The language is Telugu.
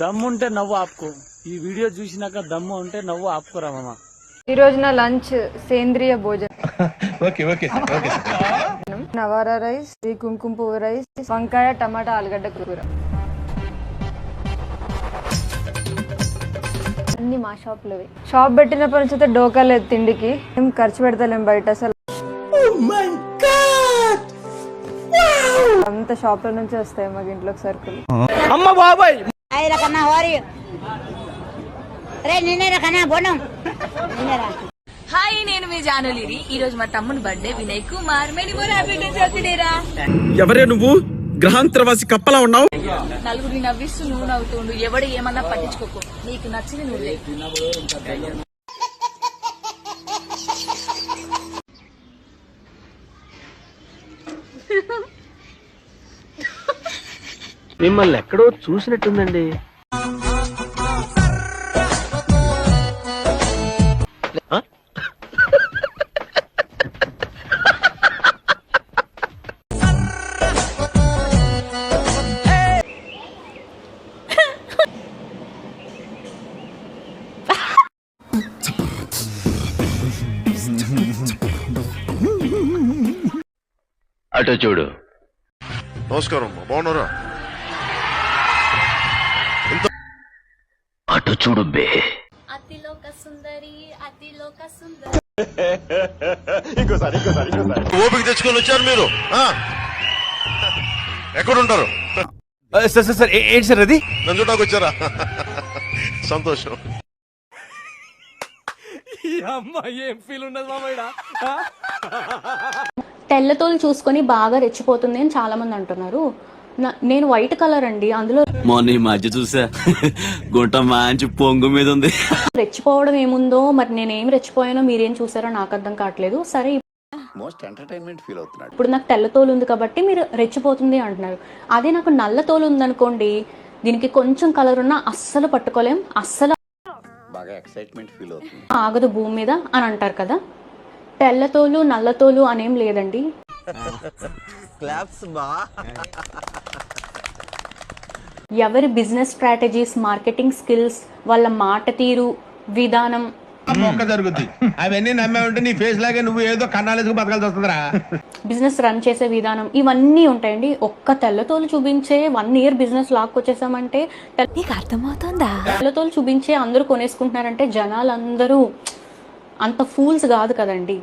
దమ్ముంటే నవ్వు ఆపుకో. ఈ వీడియో చూసినాక దమ్ము ఉంటే నవ్వు ఆపుకోరా మామ. ఈ రోజు నా లంచ్ సేంద్రియ భోజనం. Okay okay okay. Navara rice, కుంకుమ పువ్వు రైస్, వంకాయ టమాటా ఆలుగడ్డ కూర. అన్ని మా షాప్ లో. షాప్ పెట్టినప్పటి నుంచి అయితే డోకా లేదు తిండికి. ఏం ఖర్చు పెడతలేం బయట అసలు. అంత షాప్ లో నుంచి వస్తాయి మాకు ఇంట్లోకి సరుకులు. అమ్మ బాబాయ్ హాయ్, నేను మీ జానులిరి. ఈ రోజు మా తమ్ముని birthday. Vinay Kumar, many more happy returns. ఎవరే నువ్వు? గ్రహాంతరవాసి కప్పలా ఉన్నావు. నలుగురిని నవ్విస్తూ నువ్వు నవ్వుతుండు. ఎవడు ఏమన్నా పట్టించుకోకు. నీకు నచ్చింది నువ్వే. మిమ్మల్ని ఎక్కడో చూసినట్టుందండి. అటు చూడు. నమస్కారం, బాగున్నారా? అటు చూడు బే. అతిలోక సుందరి, అతిలోక సుందరి. ఇంకోసారి ఓపిక తెచ్చుకొని వచ్చారు మీరు. ఎక్కడుంటారు? సార్ ఏంటి సార్ అది? నన్ను చూడడానికి వచ్చారా? సంతోషం. ఏం ఫీల్ ఉన్నది మామయ్య? తెల్లతోలు చూసుకొని బాగా రెచ్చిపోతుంది అని చాలా మంది అంటున్నారు. నేను వైట్ కలర్ అండి. అందులో మొన్న ఈ మధ్య చూసా, గుంట మంచి పొంగు మీద ఉంది. రెచ్చిపోవడం ఏముందో మరి, నేనేం రెచ్చిపోయానో మీరేం చూసారో నాకు అర్థం కావట్లేదు. సరే, మోస్ట్ ఎంటర్టైన్మెంట్ ఫీల్ అవుతున్నాడు. ఇప్పుడు నాకు తెల్లతోలు ఉంది కాబట్టి మీరు రెచ్చిపోతుంది అంటున్నారు. అదే నాకు నల్లతోలు ఉందనుకోండి, దీనికి కొంచెం కలర్ ఉన్నా అస్సలు పట్టుకోలేం, అస్సలు బాగా ఎక్సైట్మెంట్ ఫీల్ అవుతుంది. ఆగదు భూమి మీద అని అంటారు కదా. తెల్లతోలు నల్లతోలు అనేం లేదండి. ఎవరి బిజినెస్ స్ట్రాటజీస్, మార్కెటింగ్ స్కిల్స్, వాళ్ళ మాట తీరు, విధానం జరుగుద్ది. అవన్నీ నమ్మే ఉంటే నీ ఫేస్ లాగే నువ్వు ఏదో కన్నాలేసుకు బతకాల్సి వస్తుందిరా. బిజినెస్ రన్ చేసే విధానం ఇవన్నీ ఉంటాయండి. ఒక్క తెల్లతోలు చూపించే 1 year బిజినెస్ లాక్కొచ్చేసామంటే, నీకు అర్థమవుతుందా? తెల్లతోలు చూపించే అందరూ కొనేసుకుంటున్నారంటే జనాలందరూ అంత ఫూల్స్ కాదు కదండి.